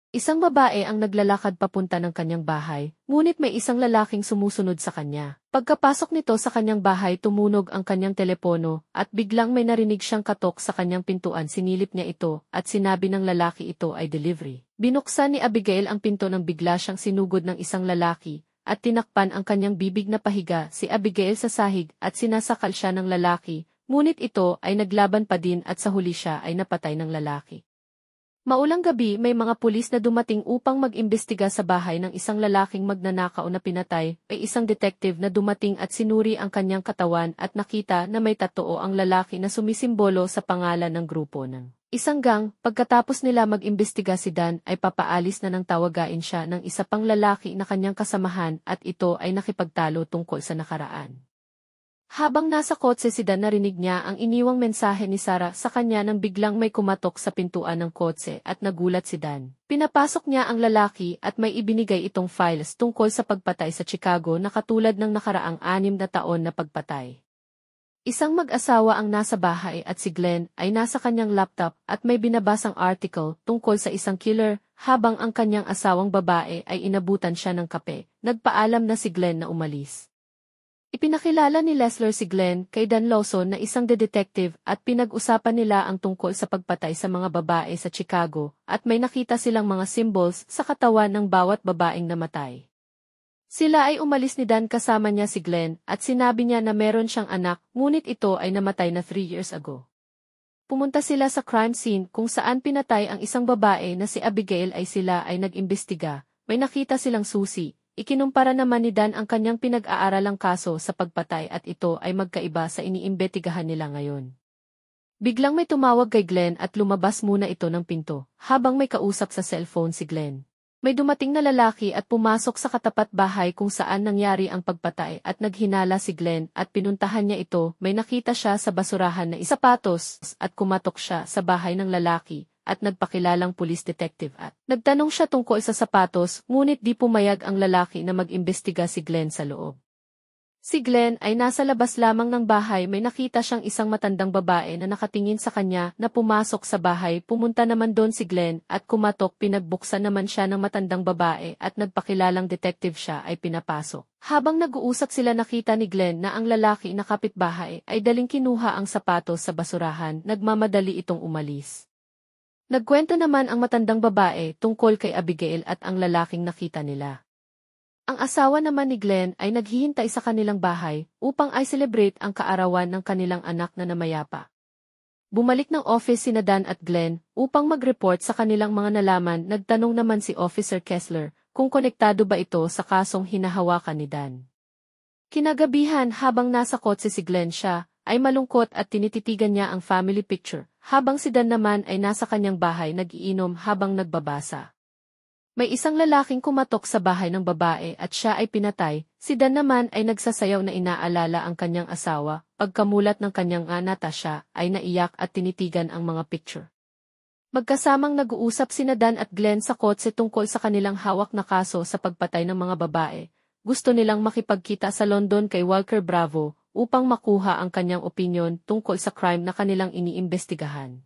Isang babae ang naglalakad papunta ng kanyang bahay, ngunit may isang lalaking sumusunod sa kanya. Pagkapasok nito sa kanyang bahay, tumunog ang kanyang telepono at biglang may narinig siyang katok sa kanyang pintuan. Sinilip niya ito at sinabi ng lalaki ito ay delivery. Binuksan ni Abigail ang pinto nang bigla siyang sinugod ng isang lalaki at tinakpan ang kanyang bibig na pahiga si Abigail sa sahig at sinasakal siya ng lalaki, ngunit ito ay naglaban pa din at sa huli siya ay napatay ng lalaki. Maulang gabi, may mga pulis na dumating upang mag-imbestiga sa bahay ng isang lalaking magnanakaw na pinatay. May isang detective na dumating at sinuri ang kanyang katawan at nakita na may tattoo ang lalaki na sumisimbolo sa pangalan ng grupo ng isang gang. Pagkatapos nila mag-imbestiga, si Dan ay papaalis na nang tawagain siya ng isa pang lalaki na kanyang kasamahan at ito ay nakipagtalo tungkol sa nakaraan. Habang nasa kotse si Dan, narinig niya ang iniwang mensahe ni Sarah sa kanya nang biglang may kumatok sa pintuan ng kotse at nagulat si Dan. Pinapasok niya ang lalaki at may ibinigay itong files tungkol sa pagpatay sa Chicago na katulad ng nakaraang 6 na taon na pagpatay. Isang mag-asawa ang nasa bahay at si Glenn ay nasa kanyang laptop at may binabasang article tungkol sa isang killer habang ang kanyang asawang babae ay inabutan siya ng kape. Nagpaalam na si Glenn na umalis. Ipinakilala ni Lesler si Glenn kay Dan Lawson na isang detective at pinag-usapan nila ang tungkol sa pagpatay sa mga babae sa Chicago at may nakita silang mga symbols sa katawan ng bawat babaeng namatay. Sila ay umalis ni Dan kasama niya si Glenn at sinabi niya na meron siyang anak, ngunit ito ay namatay na 3 years ago. Pumunta sila sa crime scene kung saan pinatay ang isang babae na si Abigail ay sila ay nag-imbestiga. May nakita silang susi. Ikinumpara naman ni Dan ang kanyang pinag-aaralang kaso sa pagpatay at ito ay magkaiba sa iniimbestigahan nila ngayon. Biglang may tumawag kay Glenn at lumabas muna ito ng pinto, habang may kausap sa cellphone si Glenn. May dumating na lalaki at pumasok sa katapat bahay kung saan nangyari ang pagpatay at naghinala si Glenn at pinuntahan niya ito. May nakita siya sa basurahan na sapatos at kumatok siya sa bahay ng lalaki at nagpakilalang police detective at nagtanong siya tungkol sa sapatos, ngunit di pumayag ang lalaki na mag-imbestiga si Glenn sa loob. Si Glenn ay nasa labas lamang ng bahay. May nakita siyang isang matandang babae na nakatingin sa kanya na pumasok sa bahay. Pumunta naman doon si Glenn at kumatok. Pinagbuksan naman siya ng matandang babae at nagpakilalang detective siya ay pinapasok. Habang nag-uusap sila, nakita ni Glenn na ang lalaki na kapitbahay ay daling kinuha ang sapatos sa basurahan. Nagmamadali itong umalis. Nagkwento naman ang matandang babae tungkol kay Abigail at ang lalaking nakita nila. Ang asawa naman ni Glenn ay naghihintay sa kanilang bahay upang ay celebrate ang kaarawan ng kanilang anak na namayapa. Bumalik ng office sina Dan at Glenn upang mag-report sa kanilang mga nalaman. Nagtanong naman si Officer Kessler kung konektado ba ito sa kasong hinahawakan ni Dan. Kinagabihan, habang nasa kotse si Glenn, siya ay malungkot at tinititigan niya ang family picture, habang si Dan naman ay nasa kanyang bahay nag-iinom habang nagbabasa. May isang lalaking kumatok sa bahay ng babae at siya ay pinatay. Si Dan naman ay nagsasayaw na inaalala ang kanyang asawa. Pagkamulat ng kanyang anata, siya ay naiyak at tinitigan ang mga picture. Magkasamang nag-uusap sina Dan at Glenn sa kotse tungkol sa kanilang hawak na kaso sa pagpatay ng mga babae. Gusto nilang makipagkita sa London kay Walker Bravo upang makuha ang kanyang opinyon tungkol sa crime na kanilang iniimbestigahan.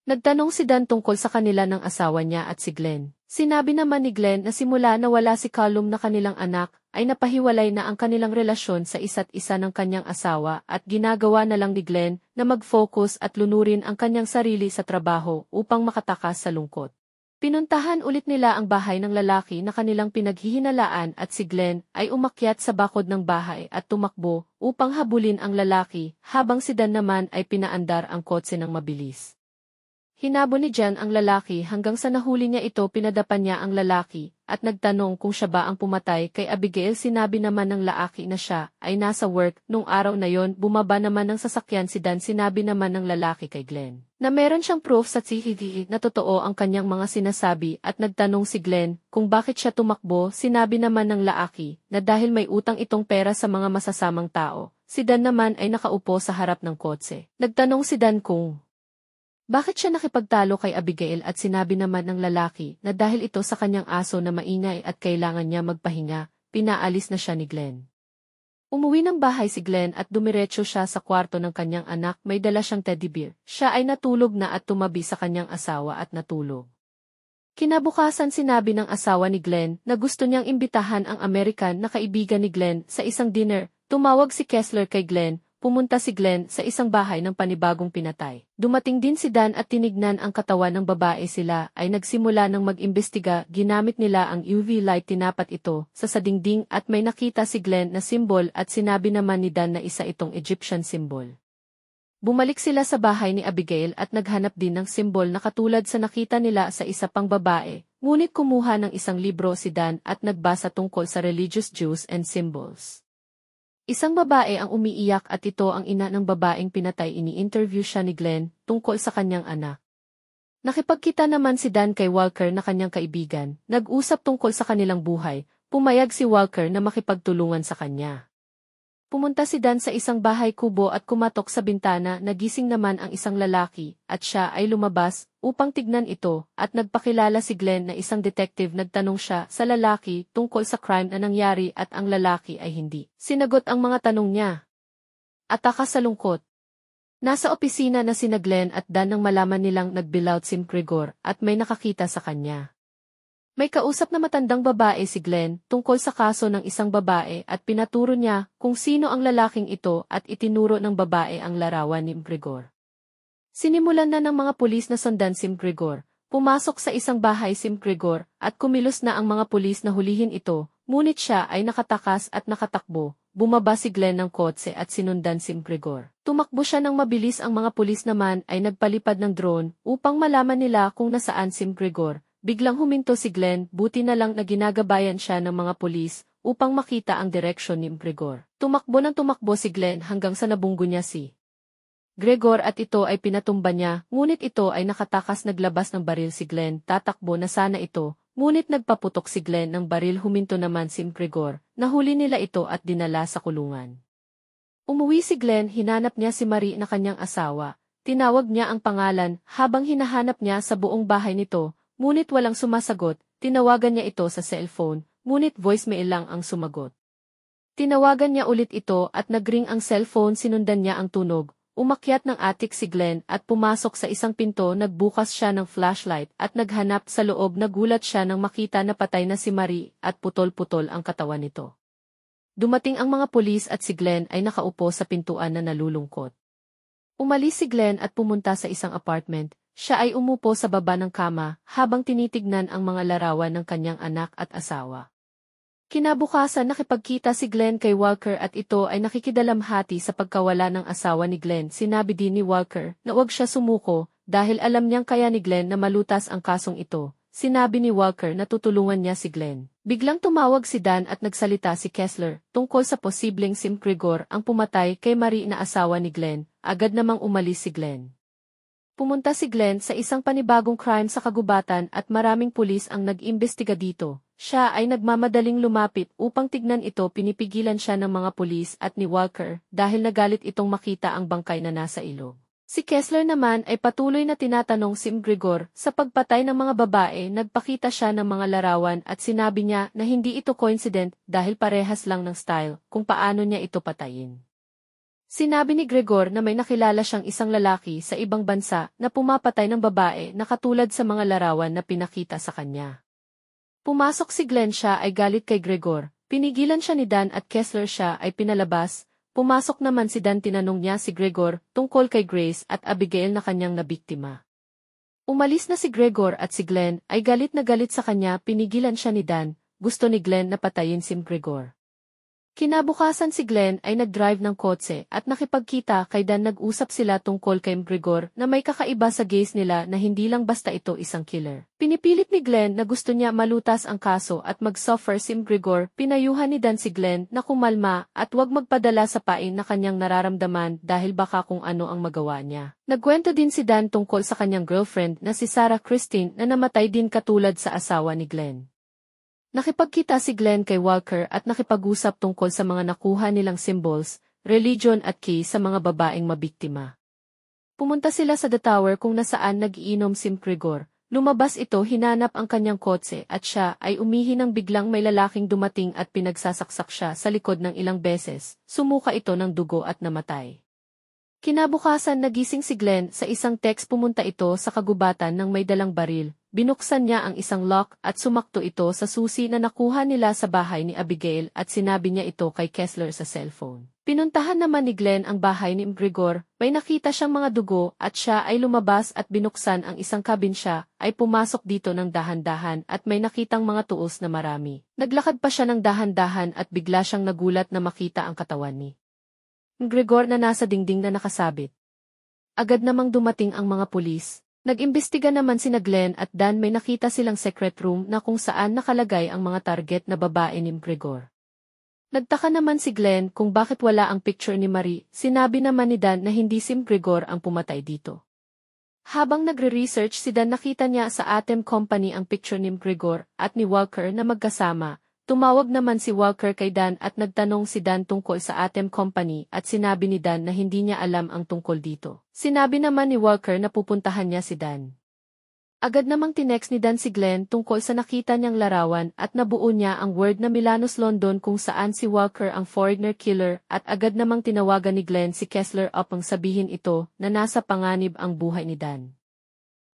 Nagtanong si Dan tungkol sa kanila ng asawa niya at si Glenn. Sinabi naman ni Glenn na simula na wala si Callum na kanilang anak, ay napahiwalay na ang kanilang relasyon sa isa't isa ng kanyang asawa at ginagawa na lang ni Glenn na mag-focus at lunurin ang kanyang sarili sa trabaho upang makatakas sa lungkot. Pinuntahan ulit nila ang bahay ng lalaki na kanilang pinaghihinalaan at si Glenn ay umakyat sa bakod ng bahay at tumakbo upang habulin ang lalaki habang si Dan naman ay pinaandar ang kotse ng mabilis. Hinabol ni Jan ang lalaki hanggang sa nahuli niya ito. Pinadapan niya ang lalaki at nagtanong kung siya ba ang pumatay kay Abigail. Sinabi naman ng lalaki na siya ay nasa work nung araw na yon. Bumaba naman ng sasakyan si Dan. Sinabi naman ng lalaki kay Glenn na meron siyang proof sa CCTV na totoo ang kanyang mga sinasabi at nagtanong si Glenn kung bakit siya tumakbo. Sinabi naman ng lalaki na dahil may utang itong pera sa mga masasamang tao. Si Dan naman ay nakaupo sa harap ng kotse. Nagtanong si Dan kung bakit siya nakipagtalo kay Abigail at sinabi naman ng lalaki na dahil ito sa kanyang aso na maingay at kailangan niya magpahinga. Pinaalis na siya ni Glenn. Umuwi ng bahay si Glenn at dumiretso siya sa kwarto ng kanyang anak. May dala siyang teddy bear. Siya ay natulog na at tumabi sa kanyang asawa at natulog. Kinabukasan sinabi ng asawa ni Glenn na gusto niyang imbitahan ang American na kaibigan ni Glenn sa isang dinner. Tumawag si Kessler kay Glenn, pumunta si Glenn sa isang bahay ng panibagong pinatay. Dumating din si Dan at tinignan ang katawan ng babae. Sila ay nagsimula ng mag-imbestiga. Ginamit nila ang UV light, tinapat ito sa dingding at may nakita si Glenn na symbol at sinabi naman ni Dan na isa itong Egyptian symbol. Bumalik sila sa bahay ni Abigail at naghanap din ng simbol na katulad sa nakita nila sa isa pang babae, ngunit kumuha ng isang libro si Dan at nagbasa tungkol sa religious Jews and symbols. Isang babae ang umiiyak at ito ang ina ng babaeng pinatay. Ini-interview siya ni Glenn tungkol sa kanyang anak. Nakipagkita naman si Dan kay Walker na kanyang kaibigan, nag-usap tungkol sa kanilang buhay, pumayag si Walker na makipagtulungan sa kanya. Pumunta si Dan sa isang bahay kubo at kumatok sa bintana. Nagising naman ang isang lalaki at siya ay lumabas upang tignan ito at nagpakilala si Glenn na isang detective. Nagtanong siya sa lalaki tungkol sa crime na nangyari at ang lalaki ay hindi sinagot ang mga tanong niya. Ataka sa lungkot. Nasa opisina na sina Glenn at Dan nang malaman nilang nagbilout si Gregor at may nakakita sa kanya. May kausap na matandang babae si Glenn tungkol sa kaso ng isang babae at pinaturo niya kung sino ang lalaking ito at itinuro ng babae ang larawan ni Gregor. Sinimulan na ng mga pulis na sundan si Gregor. Pumasok sa isang bahay si Gregor at kumilos na ang mga pulis na hulihin ito, ngunit siya ay nakatakas at nakatakbo. Bumaba si Glenn ng kotse at sinundan si Gregor. Tumakbo siya ng mabilis. Ang mga pulis naman ay nagpalipad ng drone upang malaman nila kung nasaan si Gregor. Biglang huminto si Glenn, buti na lang na ginagabayan siya ng mga pulis upang makita ang direksyon ni Gregor. Tumakbo ng tumakbo si Glenn hanggang sa nabunggo niya si Gregor at ito ay pinatumba niya, ngunit ito ay nakatakas. Naglabas ng baril si Glenn, tatakbo na sana ito, ngunit nagpaputok si Glenn ng baril. Huminto naman si Gregor, nahuli nila ito at dinala sa kulungan. Umuwi si Glenn, hinanap niya si Marie na kanyang asawa, tinawag niya ang pangalan habang hinahanap niya sa buong bahay nito. Ngunit walang sumasagot. Tinawagan niya ito sa cellphone, ngunit voicemail lang ang sumagot. Tinawagan niya ulit ito at nagring ang cellphone. Sinundan niya ang tunog. Umakyat ng attic si Glenn at pumasok sa isang pinto. Nagbukas siya ng flashlight at naghanap sa loob. Nagulat siya nang makita na patay na si Marie at putol-putol ang katawan nito. Dumating ang mga pulis at si Glenn ay nakaupo sa pintuan na nalulungkot. Umalis si Glenn at pumunta sa isang apartment. Siya ay umupo sa baba ng kama habang tinitignan ang mga larawan ng kanyang anak at asawa. Kinabukasan nakipagkita si Glenn kay Walker at ito ay nakikidalamhati sa pagkawala ng asawa ni Glenn. Sinabi din ni Walker na huwag siya sumuko dahil alam niyang kaya ni Glenn na malutas ang kasong ito. Sinabi ni Walker na tutulungan niya si Glenn. Biglang tumawag si Dan at nagsalita si Kessler tungkol sa posibleng si Gregor ang pumatay kay Marie na asawa ni Glenn. Agad namang umalis si Glenn. Pumunta si Glenn sa isang panibagong crime sa kagubatan at maraming pulis ang nag-imbestiga dito. Siya ay nagmamadaling lumapit upang tignan ito. Pinipigilan siya ng mga pulis at ni Walker dahil nagalit itong makita ang bangkay na nasa ilog. Si Kessler naman ay patuloy na tinatanong si Gregor sa pagpatay ng mga babae. Nagpakita siya ng mga larawan at sinabi niya na hindi ito coincident dahil parehas lang ng style kung paano niya ito patayin. Sinabi ni Gregor na may nakilala siyang isang lalaki sa ibang bansa na pumapatay ng babae na katulad sa mga larawan na pinakita sa kanya. Pumasok si Glenn, siya ay galit kay Gregor. Pinigilan siya ni Dan at Kessler, siya ay pinalabas. Pumasok naman si Dan, tinanong niya si Gregor tungkol kay Grace at Abigail na kanyang nabiktima. Umalis na si Gregor at si Glenn ay galit na galit sa kanya. Pinigilan siya ni Dan. Gusto ni Glenn na patayin si Gregor. Kinabukasan si Glenn ay nag-drive ng kotse at nakipagkita kay Dan. Nag-usap sila tungkol kay Gregor na may kakaiba sa case nila na hindi lang basta ito isang killer. Pinipilit ni Glenn na gusto niya malutas ang kaso at mag-suffer si Gregor. Pinayuhan ni Dan si Glenn na kumalma at huwag magpadala sa pain na kanyang nararamdaman dahil baka kung ano ang magawa niya. Nagkwento din si Dan tungkol sa kanyang girlfriend na si Sarah Christine na namatay din katulad sa asawa ni Glenn. Nakipagkita si Glenn kay Walker at nakipag-usap tungkol sa mga nakuha nilang symbols, religion at key sa mga babaeng mabiktima. Pumunta sila sa The Tower kung nasaan nag-iinom si Gregor. Lumabas ito, hinanap ang kanyang kotse at siya ay umihi nang biglang may lalaking dumating at pinagsasaksak siya sa likod ng ilang beses. Sumuka ito ng dugo at namatay. Kinabukasan nagising si Glenn sa isang text. Pumunta ito sa kagubatan ng may dalang baril. binuksan niya ang isang lock at sumakto ito sa susi na nakuha nila sa bahay ni Abigail at sinabi niya ito kay Kessler sa cellphone. Pinuntahan naman ni Glenn ang bahay ni Gregor, may nakita siyang mga dugo at siya ay lumabas at binuksan ang isang cabin siya, ay pumasok dito ng dahan-dahan at may nakitang mga tuos na marami. Naglakad pa siya ng dahan-dahan at bigla siyang nagulat na makita ang katawan ni Gregor na nasa dingding na nakasabit. Agad namang dumating ang mga pulis. Nag-imbestiga naman sina Glenn at Dan, may nakita silang secret room na kung saan nakalagay ang mga target na babae ni Gregor. Nagtaka naman si Glenn kung bakit wala ang picture ni Marie, sinabi naman ni Dan na hindi si Gregor ang pumatay dito. Habang nagre-research si Dan, nakita niya sa Atem Company ang picture ni Gregor at ni Walker na magkasama. Tumawag naman si Walker kay Dan at nagtanong si Dan tungkol sa Atem Company at sinabi ni Dan na hindi niya alam ang tungkol dito. Sinabi naman ni Walker na pupuntahan niya si Dan. Agad namang tinext ni Dan si Glenn tungkol sa nakita niyang larawan at nabuo niya ang word na Milanos London kung saan si Walker ang foreigner killer at agad namang tinawagan ni Glenn si Kessler upang sabihin ito na nasa panganib ang buhay ni Dan.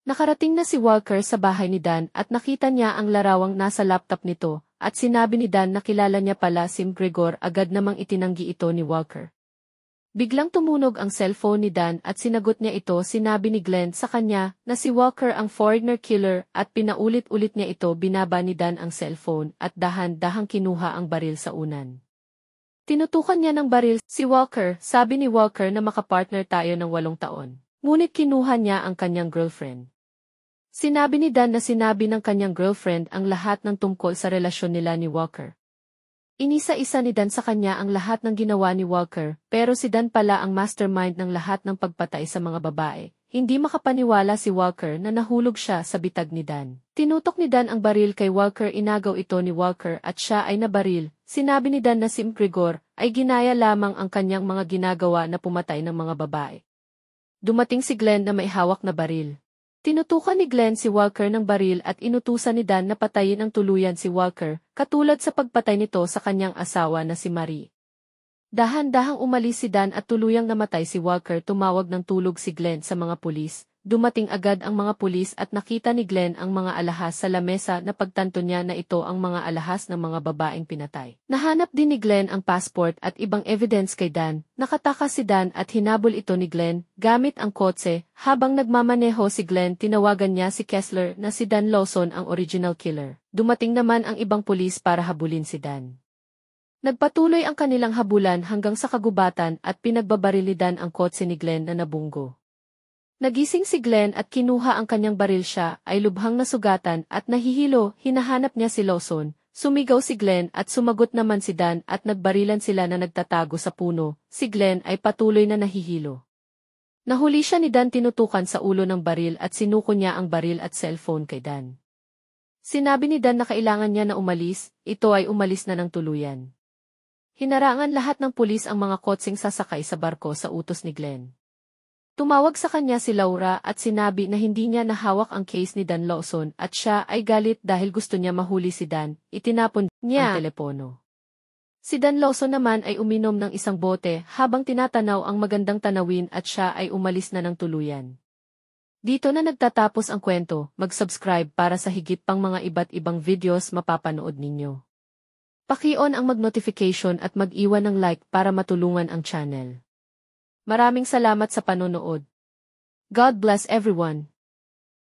Nakarating na si Walker sa bahay ni Dan at nakita niya ang larawang nasa laptop nito at sinabi ni Dan na kilala niya pala si Gregor. Agad namang itinanggi ito ni Walker. Biglang tumunog ang cellphone ni Dan at sinagot niya ito. Sinabi ni Glenn sa kanya na si Walker ang foreigner killer at pinaulit-ulit niya ito. Binaba ni Dan ang cellphone at dahan-dahang kinuha ang baril sa unan. Tinutukan niya ng baril si Walker. Sabi ni Walker na makapartner tayo ng 8 taon. Ngunit kinuha niya ang kanyang girlfriend. Sinabi ni Dan na sinabi ng kanyang girlfriend ang lahat ng tungkol sa relasyon nila ni Walker. Inisa-isa ni Dan sa kanya ang lahat ng ginawa ni Walker, pero si Dan pala ang mastermind ng lahat ng pagpatay sa mga babae. Hindi makapaniwala si Walker na nahulog siya sa bitag ni Dan. Tinutok ni Dan ang baril kay Walker. Inagaw ito ni Walker at siya ay nabaril. Sinabi ni Dan na si Gregor ay ginaya lamang ang kanyang mga ginagawa na pumatay ng mga babae. Dumating si Glenn na may hawak na baril. Tinutukan ni Glenn si Walker ng baril at inutusan ni Dan na patayin ang tuluyan si Walker, katulad sa pagpatay nito sa kanyang asawa na si Marie. Dahan-dahang umalis si Dan at tuluyang namatay si Walker. Tumawag ng tulog si Glenn sa mga pulis. Dumating agad ang mga pulis at nakita ni Glenn ang mga alahas sa lamesa na pagtanto niya na ito ang mga alahas ng mga babaeng pinatay. Nahanap din ni Glenn ang passport at ibang evidence kay Dan. Nakataka si Dan at hinabol ito ni Glenn gamit ang kotse. Habang nagmamaneho si Glenn, tinawagan niya si Kessler na si Dan Lawson ang original killer. Dumating naman ang ibang pulis para habulin si Dan. Nagpatuloy ang kanilang habulan hanggang sa kagubatan at pinagbabaril ni Dan ang kotse ni Glenn na nabunggo. Nagising si Glenn at kinuha ang kanyang baril. Siya ay lubhang nasugatan at nahihilo. Hinahanap niya si Lawson. Sumigaw si Glenn at sumagot naman si Dan at nagbarilan sila na nagtatago sa puno. Si Glenn ay patuloy na nahihilo. Nahuli siya ni Dan, tinutukan sa ulo ng baril at sinuko niya ang baril at cellphone kay Dan. Sinabi ni Dan na kailangan niya na umalis. Ito ay umalis na ng tuluyan. Hinarangan lahat ng pulis ang mga kotseng sasakay sa barko sa utos ni Glenn. Tumawag sa kanya si Laura at sinabi na hindi niya nahawak ang case ni Dan Lawson at siya ay galit dahil gusto niya mahuli si Dan. Itinapon niya ang telepono. Si Dan Lawson naman ay uminom ng isang bote habang tinatanaw ang magandang tanawin at siya ay umalis na ng tuluyan. Dito na nagtatapos ang kwento. Mag-subscribe para sa higit pang mga iba't ibang videos mapapanood ninyo. Paki-on ang mag-notification at mag-iwan ng like para matulungan ang channel. Maraming salamat sa panonood. God bless everyone.